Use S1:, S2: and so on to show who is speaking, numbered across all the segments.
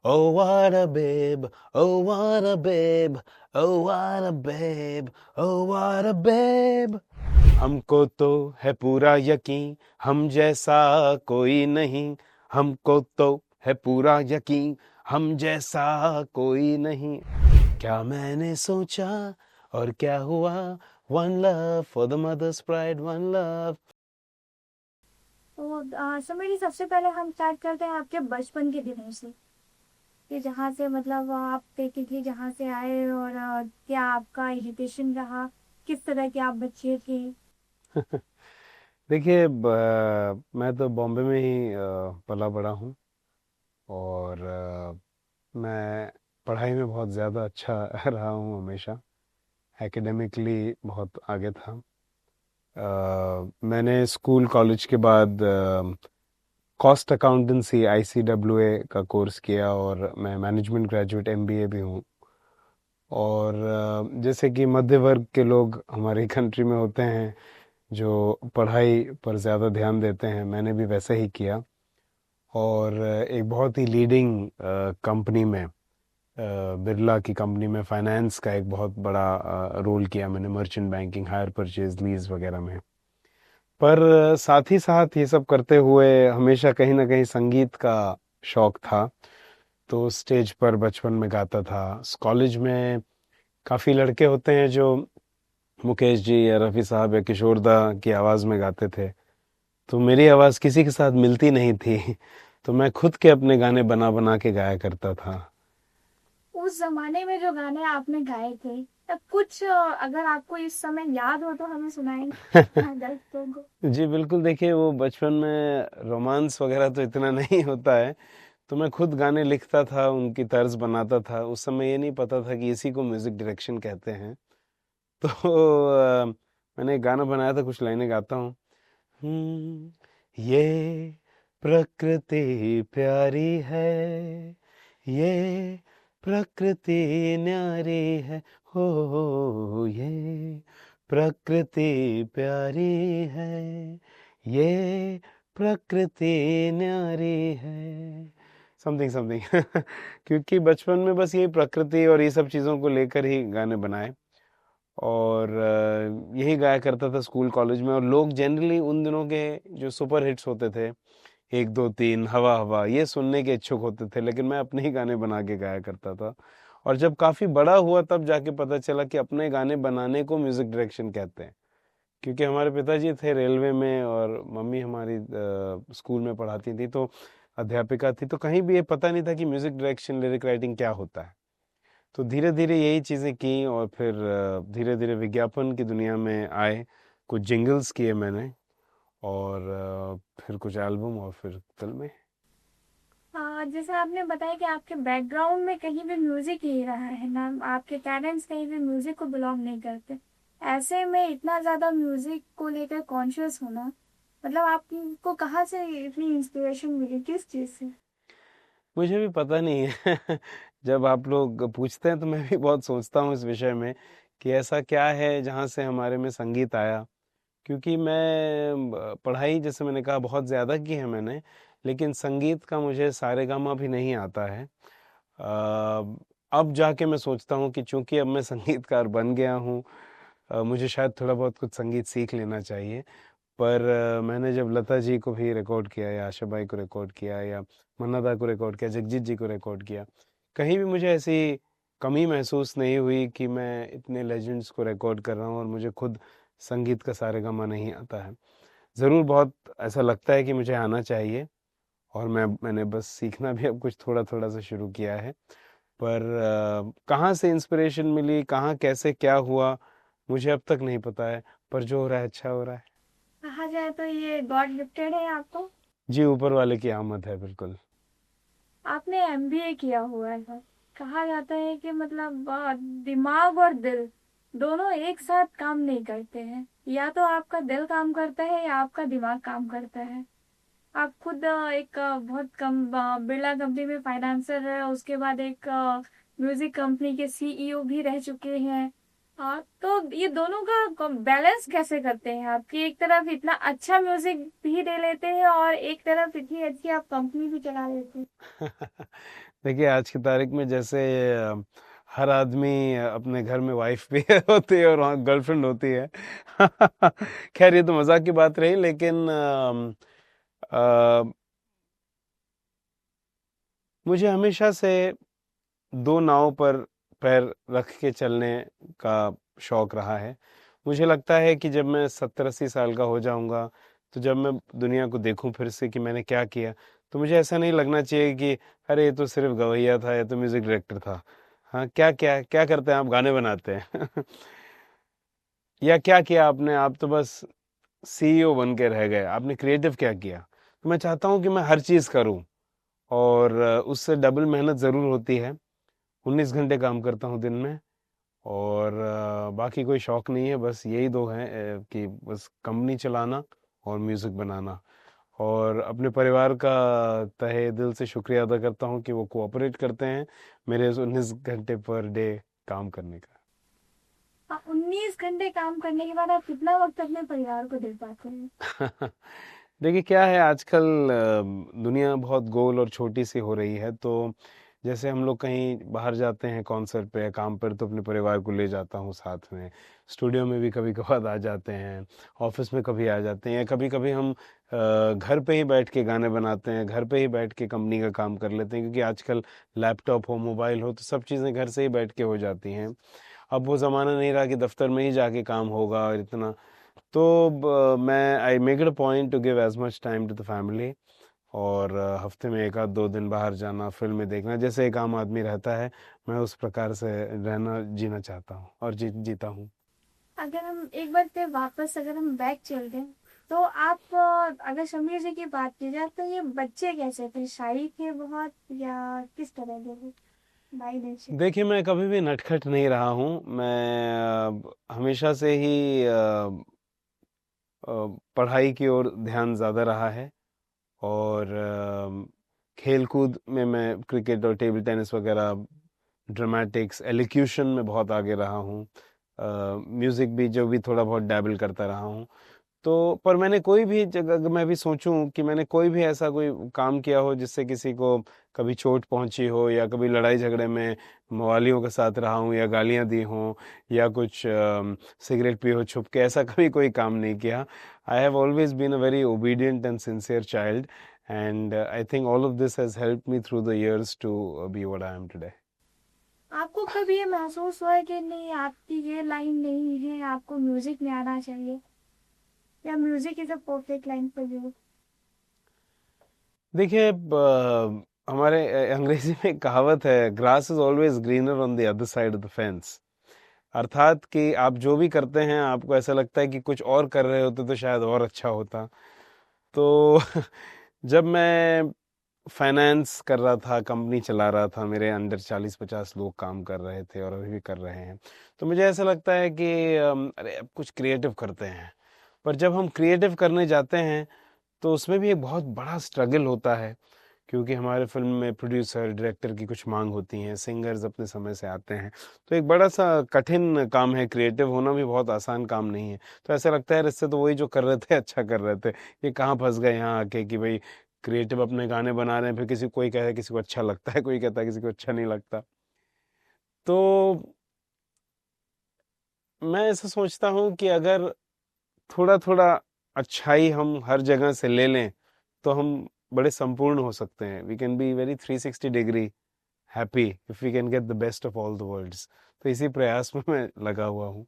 S1: Oh what a babe, oh what a babe, oh what a babe, oh what a babe. हमको तो है पूरा यकीन, हम जैसा कोई नहीं। हमको तो है पूरा यकीन, हम जैसा कोई नहीं। क्या मैंने सोचा और क्या हुआ, one love for the mother's pride, one love.
S2: तो समीर, सबसे पहले हम स्टार्ट करते हैं आपके बचपन के दिनों से, कि जहाँ से मतलब आप बेसिकली जहाँ से आए, और क्या आपका एजुकेशन रहा, किस तरह के आप बच्चे थे।
S1: देखिए, मैं तो बॉम्बे में ही पला बड़ा हूँ। और मैं पढ़ाई में बहुत ज़्यादा अच्छा रहा हूँ हमेशा। एकेडमिकली बहुत आगे था। मैंने स्कूल कॉलेज के बाद कॉस्ट अकाउंटेंसी आईसीडब्ल्यूए का कोर्स किया, और मैं मैनेजमेंट ग्रेजुएट एमबीए भी हूँ। और जैसे कि मध्य वर्ग के लोग हमारी कंट्री में होते हैं जो पढ़ाई पर ज़्यादा ध्यान देते हैं, मैंने भी वैसा ही किया। और एक बहुत ही लीडिंग कंपनी में, बिरला की कंपनी में फाइनेंस का एक बहुत बड़ा रोल किया मैंने, merchant banking, hire purchase, lease वगैरह में। पर साथ ही साथ ये सब करते हुए हमेशा कहीं ना कहीं संगीत का शौक था। तो स्टेज पर बचपन में गाता था। कॉलेज में काफ़ी लड़के होते हैं जो मुकेश जी या रफ़ी साहब या किशोर दा की आवाज़ में गाते थे। तो मेरी आवाज़ किसी के साथ मिलती नहीं थी। तो मैं खुद के अपने गाने बना बना के गाया करता था।
S2: उस जमाने में जो गाने आपने गाए थे, तब कुछ अगर आपको इस समय याद हो तो हमें सुनाएंगे हाँ, दोस्तों को।
S1: जी बिल्कुल, देखिए वो बचपन में रोमांस वगैरह तो इतना नहीं होता है। तो मैं खुद गाने लिखता था, उनकी तर्ज बनाता था। उस समय ये नहीं पता था कि इसी को म्यूजिक डायरेक्शन कहते हैं। तो मैंने एक गाना बनाया था, कुछ लाइनें गाता हूँ। ये प्रकृति प्यारी है, ये प्रकृति न्यारी है, हो ये प्रकृति प्यारी है, ये प्रकृति न्यारी है, समथिंग समथिंग। क्योंकि बचपन में बस ये प्रकृति और ये सब चीज़ों को लेकर ही गाने बनाए। और यही गाया करता था स्कूल कॉलेज में। और लोग जनरली उन दिनों के जो सुपर हिट्स होते थे, एक दो तीन, हवा हवा, ये सुनने के इच्छुक होते थे, लेकिन मैं अपने ही गाने बना के गाया करता था। और जब काफ़ी बड़ा हुआ तब जाके पता चला कि अपने गाने बनाने को म्यूज़िक डायरेक्शन कहते हैं। क्योंकि हमारे पिताजी थे रेलवे में और मम्मी हमारी स्कूल में पढ़ाती थी, तो अध्यापिका थी। तो कहीं भी ये पता नहीं था कि म्यूज़िक डायरेक्शन, लिरिक राइटिंग क्या होता है। तो धीरे धीरे यही चीज़ें की, और फिर धीरे धीरे विज्ञापन की दुनिया में आए। कुछ जिंगल्स किए मैंने, और फिर कुछ एल्बम, और फिर फिल्में।
S2: हाँ, जैसे आपने बताया कि आपके बैकग्राउंड में कहीं भी म्यूजिक नहीं रहा है ना, आपके पेरेंट्स कहीं भी म्यूजिक को बिलोंग नहीं करते। ऐसे में इतना ज्यादा म्यूजिक को लेकर कॉन्शियस होना, मतलब आपको कहाँ से इतनी इंस्पिरेशन मिली, किस चीज से।
S1: मुझे भी पता नहीं है। जब आप लोग पूछते हैं तो मैं भी बहुत सोचता हूँ इस विषय में कि ऐसा क्या है जहाँ से हमारे में संगीत आया। क्योंकि मैं पढ़ाई, जैसे मैंने कहा, बहुत ज़्यादा की है मैंने, लेकिन संगीत का मुझे सारेगामा भी नहीं आता है। अब जाके मैं सोचता हूँ कि चूंकि अब मैं संगीतकार बन गया हूँ, मुझे शायद थोड़ा बहुत कुछ संगीत सीख लेना चाहिए। पर मैंने जब लता जी को भी रिकॉर्ड किया, या आशा बाई को रिकॉर्ड किया, या मन्ना दा को रिकॉर्ड किया, जगजीत जी को रिकॉर्ड किया, कहीं भी मुझे ऐसी कमी महसूस नहीं हुई कि मैं इतने लेजेंड्स को रिकॉर्ड कर रहा हूँ और मुझे खुद संगीत का सारेगामा नहीं आता है। ज़रूर बहुत ऐसा लगता है कि मुझे आना चाहिए, और मैंने बस सीखना भी अब कुछ थोड़ा थोड़ा सा शुरू किया है। पर कहाँ से इंस्पिरेशन मिली, कहाँ कैसे क्या हुआ, मुझे अब तक नहीं पता है। पर जो हो रहा है अच्छा हो रहा है।
S2: कहा जाए तो ये गॉड गिफ्टेड है आपको।
S1: जी, ऊपर वाले की आमद है, बिल्कुल।
S2: आपने एमबीए किया हुआ है। कहा जाता है कि मतलब दिमाग और दिल दोनों एक साथ काम नहीं करते हैं, या तो आपका दिल काम करता है या आपका दिमाग काम करता है। आप खुद एक बहुत कम बिरला कंपनी में फाइनेंसर है, उसके बाद एक म्यूजिक कंपनी के सीईओ भी रह चुके हैं। हाँ, तो ये दोनों का बैलेंस कैसे करते हैं आप, कि एक तरफ इतना अच्छा म्यूजिक भी दे लेते हैं और एक तरफ इतनी अच्छी आप कंपनी भी चला लेते हैं।
S1: देखिए आज की तारीख में जैसे हर आदमी अपने घर में वाइफ भी होती है और वहाँ गर्लफ्रेंड होती है। खैर ये तो मजाक की बात रही, लेकिन मुझे हमेशा से दो नाव पर पैर रख के चलने का शौक रहा है। मुझे लगता है कि जब मैं 70-80 साल का हो जाऊंगा, तो जब मैं दुनिया को देखूं फिर से कि मैंने क्या किया, तो मुझे ऐसा नहीं लगना चाहिए कि अरे ये तो सिर्फ गवैया था, या तो म्यूजिक डायरेक्टर था। हाँ, क्या क्या क्या करते हैं आप? गाने बनाते हैं। या क्या किया आपने? आप तो बस सीईओ बन के रह गए, आपने क्रिएटिव क्या किया? तो मैं चाहता हूँ कि मैं हर चीज़ करूँ, और उससे डबल मेहनत ज़रूर होती है। 19 घंटे काम करता हूँ दिन में, और बाकी कोई शौक नहीं है, बस यही दो हैं, कि बस कंपनी चलाना और म्यूज़िक बनाना। और अपने परिवार का तहे दिल से शुक्रिया अदा करता हूँ कि वो कोऑपरेट करते हैं मेरे इस 19 घंटे पर डे काम करने का।
S2: 19 घंटे काम करने के बाद आप कितना वक्त अपने परिवार को दे पाते हैं?
S1: देखिए क्या है, आजकल दुनिया बहुत गोल और छोटी सी हो रही है, तो जैसे हम लोग कहीं बाहर जाते हैं कॉन्सर्ट पे या काम पर, तो अपने परिवार को ले जाता हूँ साथ में। स्टूडियो में भी कभी कभार आ जाते हैं, ऑफिस में कभी आ जाते हैं, या कभी कभी हम घर पे ही बैठ के गाने बनाते हैं, घर पे ही बैठ के कंपनी का काम कर लेते हैं, क्योंकि आजकल लैपटॉप हो, मोबाइल हो, तो सब चीज़ें घर से ही बैठ के हो जाती हैं। अब वो ज़माना नहीं रहा कि दफ्तर में ही जाके काम होगा और इतना। तो मैं I make it a point to give as much time to the family, और हफ्ते में एक आध दो दिन बाहर जाना, फिल्में देखना, जैसे एक आम आदमी रहता है, मैं उस प्रकार से रहना जीना चाहता हूँ और जीता हूँ।
S2: अगर हम एक बार फिर वापस अगर हम बैक चलते हैं, तो आप अगर समीर जी की बात की जाए तो ये बच्चे कैसे थे? शाही थे बहुत या किस तरह के थे बाई नेचर?
S1: देखिए मैं कभी भी नटखट नहीं रहा हूँ। मैं हमेशा से ही पढ़ाई की ओर ध्यान ज़्यादा रहा है, और खेल कूद में मैं क्रिकेट और टेबल टेनिस वगैरह, ड्रामेटिक्स, एलोक्यूशन में बहुत आगे रहा हूँ। म्यूज़िक भी जो भी थोड़ा बहुत डैबल करता रहा हूँ। तो पर मैंने कोई भी जगह, अगर मैं भी सोचूं कि मैंने कोई भी ऐसा कोई काम किया हो जिससे किसी को कभी चोट पहुंची हो, या कभी लड़ाई झगड़े में मवालियों के साथ रहा हूं, या गालियां दी हों, या कुछ सिगरेट पी हो छुप के, ऐसा कभी कोई काम नहीं किया। I have always been a very obedient and sincere child, and I think all of this has helped me through the years to be what I am today.
S2: आपको कभी ये महसूस हुआ है कि नहीं आपकी ये लाइन नहीं है, आपको म्यूजिक में आना चाहिए, या music is a perfect line for you?
S1: देखिए हमारे अंग्रेजी में एक कहावत है, grass is always greener on the other side of the fence. अर्थात कि आप जो भी करते हैं, आपको ऐसा लगता है कि कुछ और कर रहे होते तो शायद और अच्छा होता। तो जब मैं फाइनेंस कर रहा था, कंपनी चला रहा था, मेरे अंडर 40-50 लोग काम कर रहे थे और अभी भी कर रहे हैं, तो मुझे ऐसा लगता है कि अरे अब कुछ क्रिएटिव करते हैं। पर जब हम क्रिएटिव करने जाते हैं, तो उसमें भी एक बहुत बड़ा स्ट्रगल होता है, क्योंकि हमारे फिल्म में प्रोड्यूसर डायरेक्टर की कुछ मांग होती हैं, सिंगर्स अपने समय से आते हैं। तो एक बड़ा सा कठिन काम है, क्रिएटिव होना भी बहुत आसान काम नहीं है। तो ऐसा लगता है इससे तो वही जो कर रहे थे अच्छा कर रहे थे, ये कहाँ फंस गए यहाँ आके कि भाई क्रिएटिव अपने गाने बना रहे हैं, फिर किसी कोई कहता है किसी को अच्छा लगता है, कोई कहता है किसी को अच्छा नहीं लगता। तो मैं ऐसा सोचता हूँ कि अगर थोड़ा थोड़ा अच्छाई हम हर जगह से ले लें, तो हम बड़े संपूर्ण हो सकते हैं। We can be very 360 degree happy if we can get the best of all the worlds. तो इसी प्रयास में मैं लगा हुआ हूँ।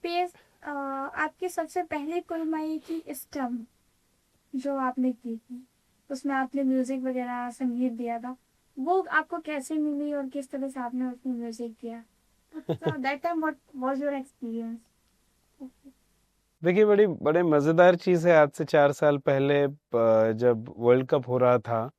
S2: पेस आपकी सबसे पहली फिल्म आई थी स्टम, जो आपने की थी, उसमें आपने म्यूजिक वगैरह संगीत दिया था। वो आपको कैसे मिली और किस तरह से आपने उसमें म्यूजिक दिया? So that time what was your experience?
S1: देखिए बड़े मज़ेदार चीज़ है, आज से 4 साल पहले जब वर्ल्ड कप हो रहा था,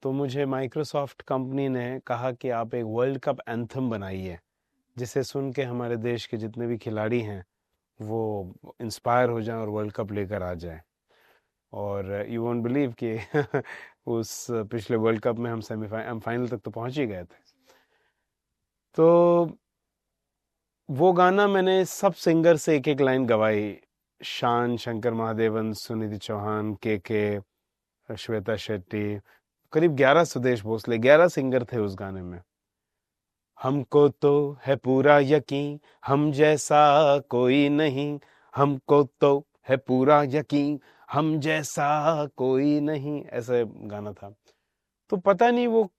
S1: तो मुझे माइक्रोसॉफ्ट कंपनी ने कहा कि आप एक वर्ल्ड कप एंथम बनाइए, जिसे सुन के हमारे देश के जितने भी खिलाड़ी हैं वो इंस्पायर हो जाएं और वर्ल्ड कप लेकर आ जाएं। और यू वोंट बिलीव कि उस पिछले वर्ल्ड कप में हम फाइनल तक तो पहुंच ही गए थे। तो वो गाना मैंने सब सिंगर से एक एक लाइन गवाई। शान, शंकर महादेवन, सुनिधि चौहान, के श्वेता शेट्टी, करीब 11 सुदेश भोसले, 11 सिंगर थे उस गाने में। हमको तो है पूरा यकीन, हम जैसा कोई नहीं, हमको तो है पूरा यकीन, हम जैसा कोई नहीं, ऐसा गाना था। तो पता नहीं वो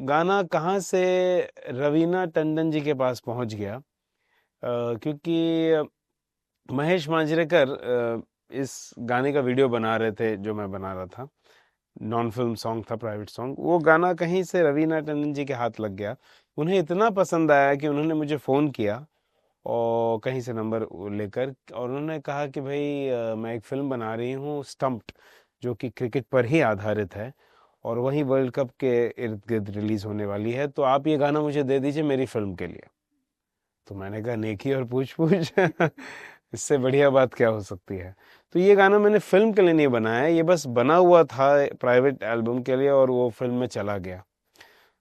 S1: गाना कहाँ से रवीना टंडन जी के पास पहुंच गया, क्योंकि महेश मांजरेकर इस गाने का वीडियो बना रहे थे जो मैं बना रहा था। नॉन फिल्म सॉन्ग था, प्राइवेट सॉन्ग। वो गाना कहीं से रवीना टंडन जी के हाथ लग गया। उन्हें इतना पसंद आया कि उन्होंने मुझे फ़ोन किया और कहीं से नंबर लेकर, और उन्होंने कहा कि भाई मैं एक फ़िल्म बना रही हूँ स्टम्प्ड, जो कि क्रिकेट पर ही आधारित है और वही वर्ल्ड कप के इर्द गिर्द रिलीज़ होने वाली है, तो आप ये गाना मुझे दे दीजिए मेरी फिल्म के लिए। तो मैंने कहा नेकी और पूछ पूछ इससे बढ़िया बात क्या हो सकती है। तो ये गाना मैंने फिल्म के लिए नहीं बनाया, ये बस बना हुआ था प्राइवेट एल्बम के लिए और वो फिल्म में चला गया।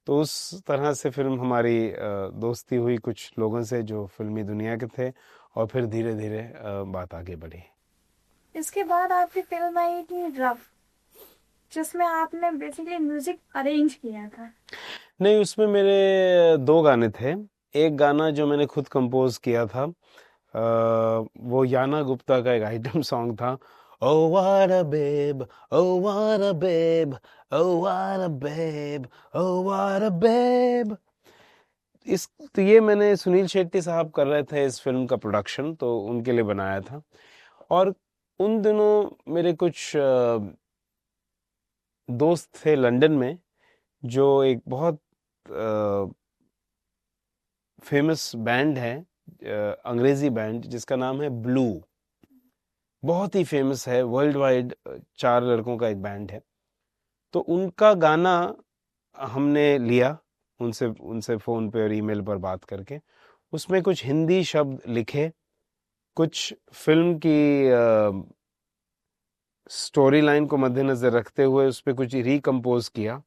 S1: तो उस तरह से फिल्म हमारी दोस्ती हुई कुछ लोगों से जो फिल्मी दुनिया के थे, और फिर धीरे धीरे बात आगे बढ़ी।
S2: इसके बाद आपकी फिल्म आई थी रफ, जिसमें आपने बेसिकली म्यूजिक अरेंज किया था।
S1: नहीं, उसमें मेरे 2 गाने थे। एक गाना जो मैंने खुद कंपोज किया था, वो याना गुप्ता का एक आइटम सॉन्ग था, oh what a babe, oh what a babe, oh what a babe, oh what a babe. तो ये मैंने सुनील शेट्टी साहब कर रहे थे इस फिल्म का प्रोडक्शन, तो उनके लिए बनाया था। और उन दिनों मेरे कुछ दोस्त थे लंदन में, जो एक बहुत फेमस बैंड है, अंग्रेजी बैंड जिसका नाम है ब्लू। बहुत ही फेमस है वर्ल्ड वाइड, 4 लड़कों का एक बैंड है। तो उनका गाना हमने लिया, उनसे उनसे फ़ोन पे और ईमेल पर बात करके, उसमें कुछ हिंदी शब्द लिखे, कुछ फिल्म की स्टोरी लाइन को मद्देनज़र रखते हुए उस पर कुछ रिकम्पोज किया,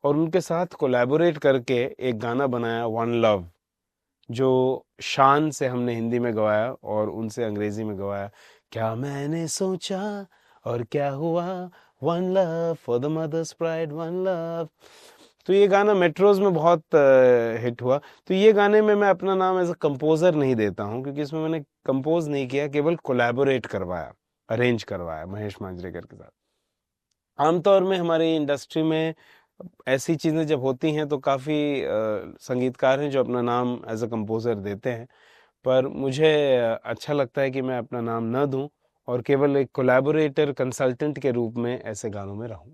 S1: और उनके साथ कोलैबोरेट करके एक गाना बनाया, वन लव, जो शान से हमने हिंदी में गवाया और उनसे अंग्रेजी में गवाया। क्या मैंने सोचा और क्या हुआ, one love for the mother's pride, one love. तो ये गाना मेट्रोज में बहुत हिट हुआ। तो ये गाने में मैं अपना नाम एज अ कंपोजर नहीं देता हूँ, क्योंकि इसमें मैंने कंपोज नहीं किया, केवल कोलैबोरेट करवाया, अरेंज करवाया महेश मांजरेकर के साथ। आमतौर में हमारी इंडस्ट्री में ऐसी चीज़ें जब होती हैं तो काफ़ी संगीतकार हैं जो अपना नाम एज अ कंपोज़र देते हैं, पर मुझे अच्छा लगता है कि मैं अपना नाम न दूं और केवल एक कोलैबोरेटर कंसल्टेंट के रूप में ऐसे गानों में रहूं।